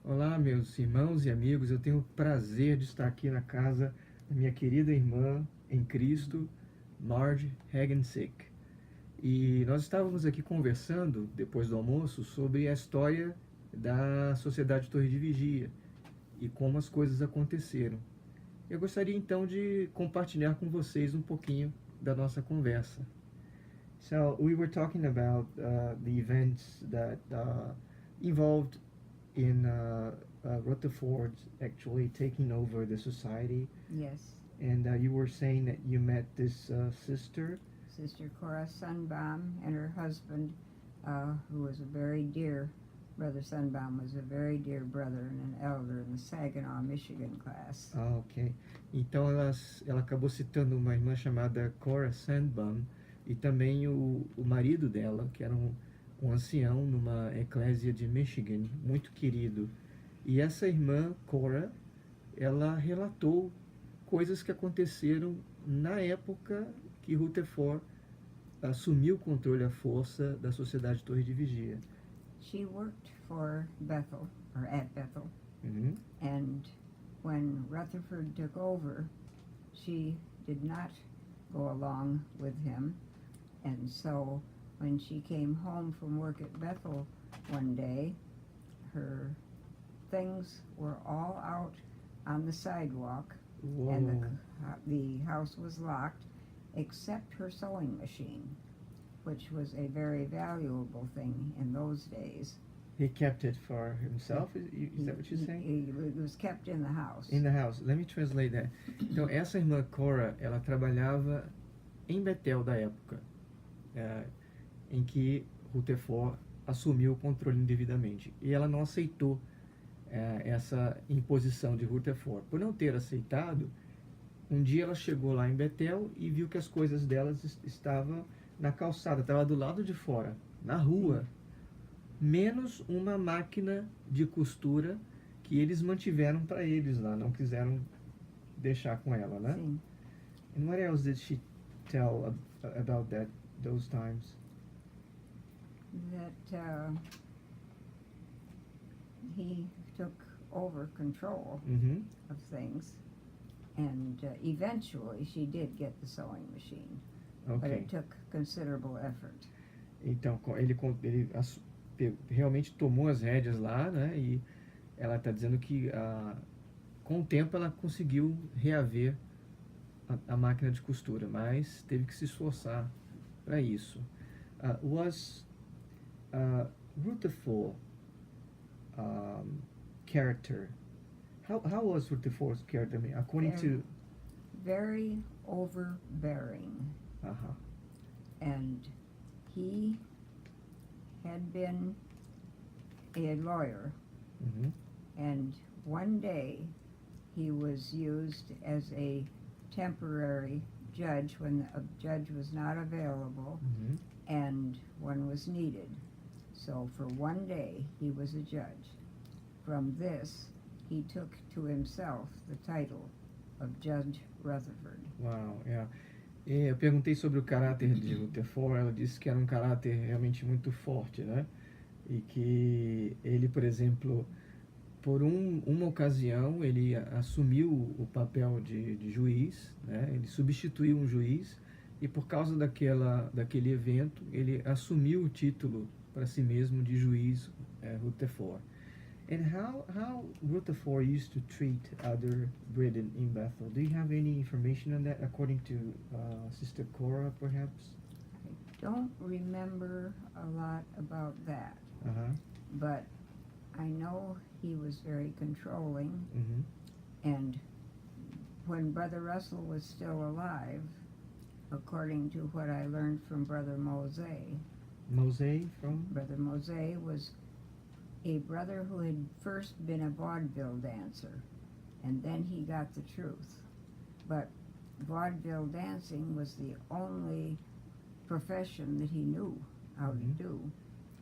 Olá, meus irmãos e amigos. Eu tenho o prazer de estar aqui na casa da minha querida irmã em Cristo, Marge Hagensick. E nós estávamos aqui conversando, depois do almoço, sobre a história da Sociedade Torre de Vigia e como as coisas aconteceram. Eu gostaria então de compartilhar com vocês um pouquinho da nossa conversa. So we were talking about the events that involved in Rutherford actually taking over the society. Yes. And you were saying that you met this sister. Sister Cora Sunbaum and her husband, who was a very dear, Brother Sunbaum was a very dear brother and an elder in the Saginaw, Michigan class. Ah, ok. Então ela acabou citando uma irmã chamada Cora Sandbaum e também o marido dela, que era um ancião numa eclésia de Michigan, muito querido. E essa irmã, Cora, ela relatou coisas que aconteceram na época que Rutherford assumiu o controle à força da Sociedade Torre de Vigia. She worked for Bethel, or at Bethel, Uhum. and when Rutherford took over, she did not go along with him, and so when she came home from work at Bethel one day, her things were all out on the sidewalk, Uou. and the house was locked, except her sewing machine, which was a very valuable thing in those days. He kept it for himself? Is that what you're saying? It was kept in the house. In the house. Let me translate that. Então, essa irmã Cora, ela trabalhava em Betel da época, em que Rutherford assumiu o controle indevidamente. E ela não aceitou essa imposição de Rutherford. Por não ter aceitado, um dia ela chegou lá em Betel e viu que as coisas delas estavam na calçada, estava do lado de fora, na rua, menos uma máquina de costura que eles mantiveram para eles lá, não quiseram deixar com ela, né? Sim. And what else did she tell about those times? That he took over control Uhum. of things, and eventually she did get the sewing machine, but Ok. it took considerable effort. Então, ele realmente tomou as rédeas lá, né? E ela está dizendo que com o tempo ela conseguiu reaver a máquina de costura, mas teve que se esforçar para isso. Was Rutherford character? How was Rutherford's character? I mean, according to Very overbearing, uh-huh. and he had been a lawyer, Mhm. and one day he was used as a temporary judge when a judge was not available Mhm. and one was needed. So for one day he was a judge. From this he took to himself the title of Judge Rutherford. Uau, yeah. Eu perguntei sobre o caráter de Rutherford, ela disse que era um caráter realmente muito forte, né? E que ele, por exemplo, por uma ocasião, ele assumiu o papel de juiz, né? Ele substituiu um juiz e por causa daquele evento, ele assumiu o título para si mesmo de juiz Rutherford. And how Rutherford used to treat other Brethren in Bethel? Do you have any information on that, according to Sister Cora, perhaps? I don't remember a lot about that, Uh-huh. but I know he was very controlling, Mm-hmm. and when Brother Russell was still alive, according to what I learned from Brother Mose, Mose from? Brother Mose was a brother who had first been a vaudeville dancer, and then he got the truth. But vaudeville dancing was the only profession that he knew how to do,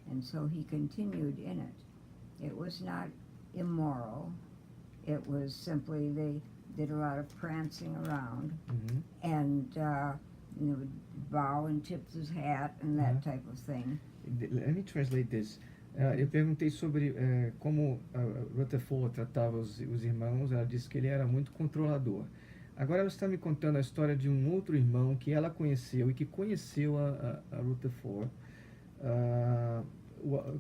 and so he continued in it. It was not immoral. It was simply they did a lot of prancing around, Mm-hmm. and he would bow and tip his hat and that type of thing. Let me translate this. Eu perguntei sobre como a Rutherford tratava os irmãos. Ela disse que ele era muito controlador. Agora ela está me contando a história de um outro irmão que ela conheceu e que conheceu a Rutherford.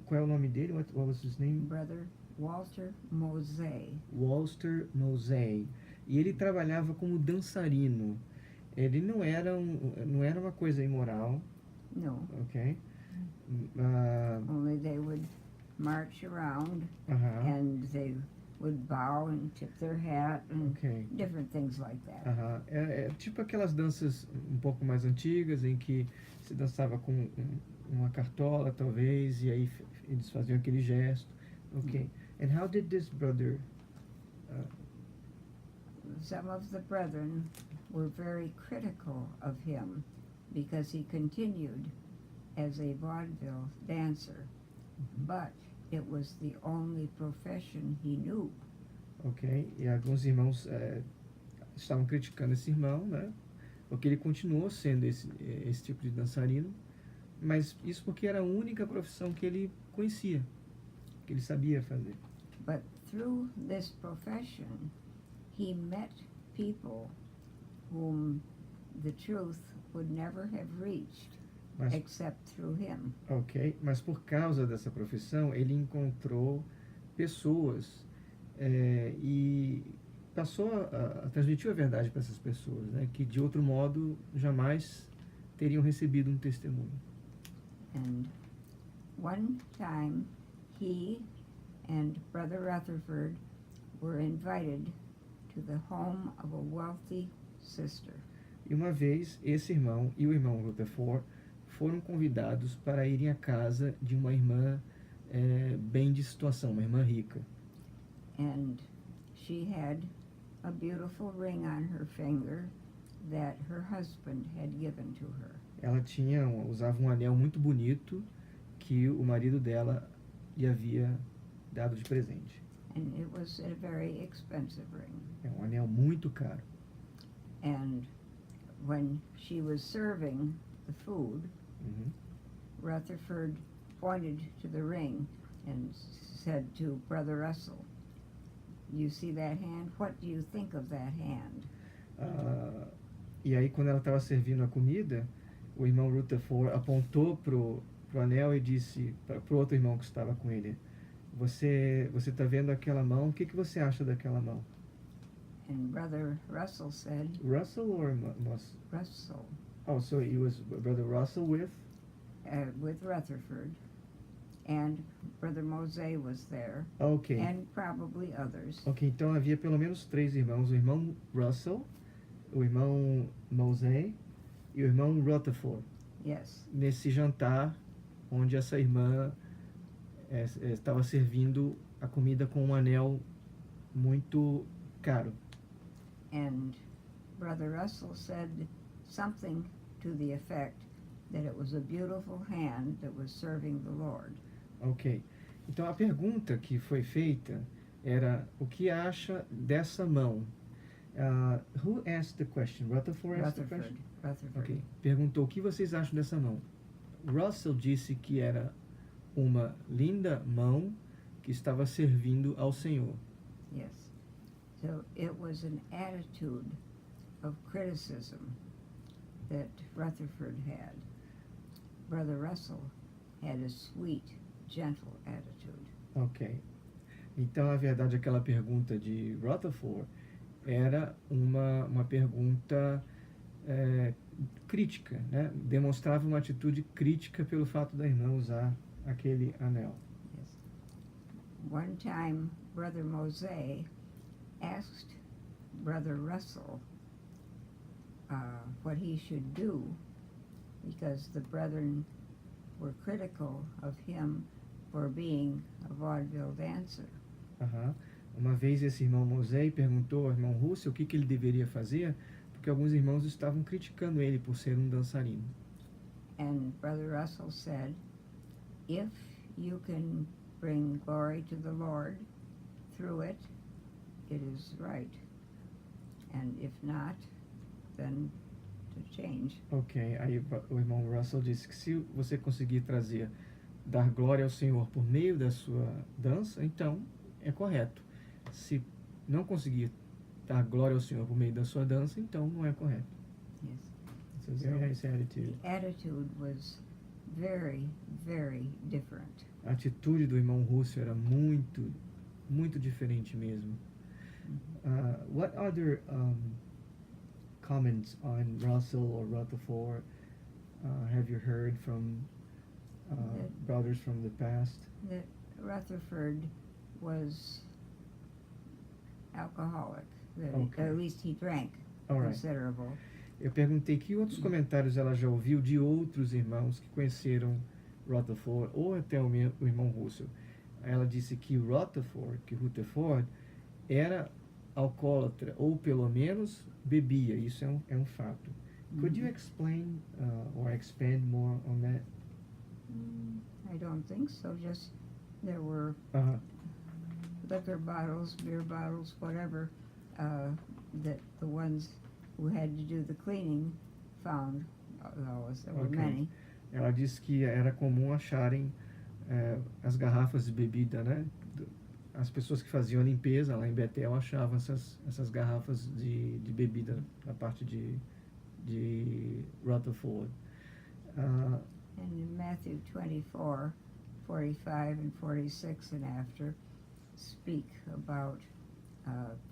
Qual é o nome dele? What was his name? Brother Walter Mosey. Walter Mosey. E ele trabalhava como dançarino. Ele não era uma coisa imoral, No, ok? only they would march around Aham, and they would bow and tip their hat and ok. different things like that. Aham. É tipo aquelas danças um pouco mais antigas em que se dançava com uma cartola, talvez, e aí eles faziam aquele gesto. Ok. And how did this brother... Some of the brethren were very critical of him because he continued as a vaudeville dancer, but it was the only profession he knew. Ok. E alguns irmãos estavam criticando esse irmão, né? Porque ele continuou sendo esse tipo de dançarino, mas isso porque era a única profissão que ele conhecia, que ele sabia fazer. But through this profession, he met people whom the truth would never have reached Mas, except through him. ok, mas por causa dessa profissão, ele encontrou pessoas e passou transmitiu a verdade para essas pessoas, né? Que de outro modo jamais teriam recebido um testemunho. And one time, he and Brother Rutherford were invited to the home of a wealthy sister. E uma vez, esse irmão e o irmão Rutherford foram convidados para irem à casa de uma irmã bem de situação, uma irmã rica. And she had a beautiful ring on her finger that her husband had given to her. Ela usava um anel muito bonito que o marido dela lhe havia dado de presente. And it was a very expensive ring. É um anel muito caro. And when she was serving the food, Uhum. Rutherford pointed to the ring and said to Brother Russell, "You see that hand? What do you think of that hand?" E aí, quando ela estava servindo a comida, o irmão Rutherford apontou pro anel e disse pro outro irmão que estava com ele: Você está vendo aquela mão? O que você acha daquela mão? And Brother Russell said, Russell or Russell, Oh, so it was Brother Russell with? with Rutherford, and Brother Mosey was there, Ok. and probably others. Ok, então havia pelo menos 3 irmãos: o irmão Russell, o irmão Mosey e o irmão Rutherford. Yes. Nesse jantar onde essa irmã estava servindo a comida com um anel muito caro. And Brother Russell said something to the effect that it was a beautiful hand that was serving the Lord. Ok. Então a pergunta que foi feita era: o que acha dessa mão? Who asked the question? Rutherford asked the question? Rutherford. Ok. Perguntou: o que vocês acham dessa mão? Russell disse que era uma linda mão que estava servindo ao Senhor. Yes. So it was an attitude of criticism that Rutherford had. Brother Russell had a sweet, gentle attitude. Ok. Então, na verdade, aquela pergunta de Rutherford era uma pergunta crítica, né? Demonstrava uma atitude crítica pelo fato da irmã usar aquele anel. Yes. One time, Brother Mosey asked Brother Russell what he should do because the brethren were critical of him for being a vaudeville dancer. Uma vez esse irmão Mosey perguntou ao irmão Russell o que ele deveria fazer, porque alguns irmãos estavam criticando ele por ser um dançarino. And Brother Russell said, if you can bring glory to the Lord through it, it is right. And if not, then to change. Ok, aí o irmão Russell disse que se você conseguir trazer dar glória ao Senhor por meio da sua dança, então é correto. Se não conseguir dar glória ao Senhor por meio da sua dança, então não é correto. Yes. It's a very nice attitude. The attitude was very, very different. A atitude do irmão Russo era muito, muito diferente mesmo. What other comments on Russell or Rutherford have you heard from brothers from the past? That Rutherford was alcoholic. That Okay. At least he drank All right. considerable. Eu perguntei que outros comentários ela já ouviu de outros irmãos que conheceram Rutherford ou até o irmão Russell. Ela disse que Rutherford era alcoólatra ou pelo menos bebia. Isso é um fato. Could you explain or expand more on that? I don't think so. Just there were liquor bottles, beer bottles, whatever, that the ones who had to do the cleaning found. Always, there were Okay. many. Ela disse que era comum acharem as garrafas de bebida, né? As pessoas que faziam a limpeza lá em Betel achavam essas garrafas de bebida na parte de Rutherford. And in Matthew 24, 45 and 46 and after, speak about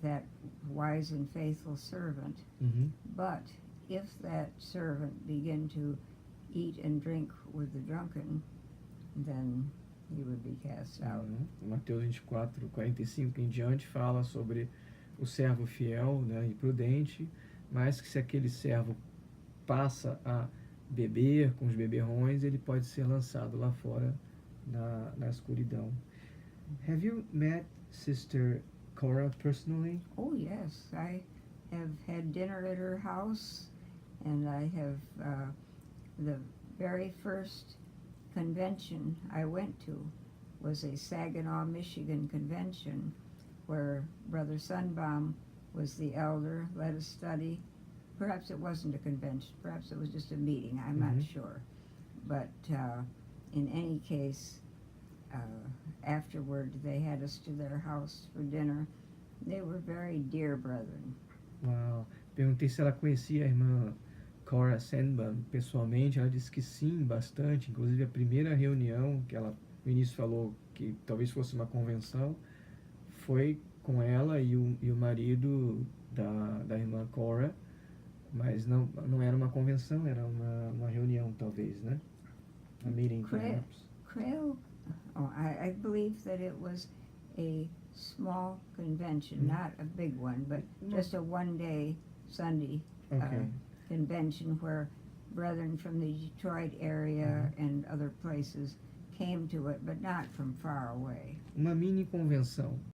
that wise and faithful servant. Uhum. But if that servant begin to eat and drink with the drunken, then he would be cast out. Mateus 24, 45 em diante fala sobre o servo fiel, né, e prudente, mas que se aquele servo passa a beber com os beberrões, ele pode ser lançado lá fora na escuridão. Have you met Sister Cora personally? Oh yes, I have had dinner at her house, and I have the very first convention I went to was a Saginaw, Michigan convention where Brother Sunbaum was the elder, led a study. Perhaps it wasn't a convention, perhaps it was just a meeting, I'm not sure. But in any case, afterward they had us to their house for dinner. They were very dear brethren. Uau. Perguntei se ela conhecia a irmã Cora Sandbaum pessoalmente. Ela disse que sim, bastante. Inclusive a primeira reunião que ela no início falou que talvez fosse uma convenção foi com ela e o marido da irmã Cora, mas não era uma convenção, era uma reunião talvez, né? A meeting perhaps. Crail, I believe that it was a small convention, not a big one, but just a one-day Sunday Okay. convention where brethren from the Detroit area and other places came to it, but not from far away. Uma mini convenção.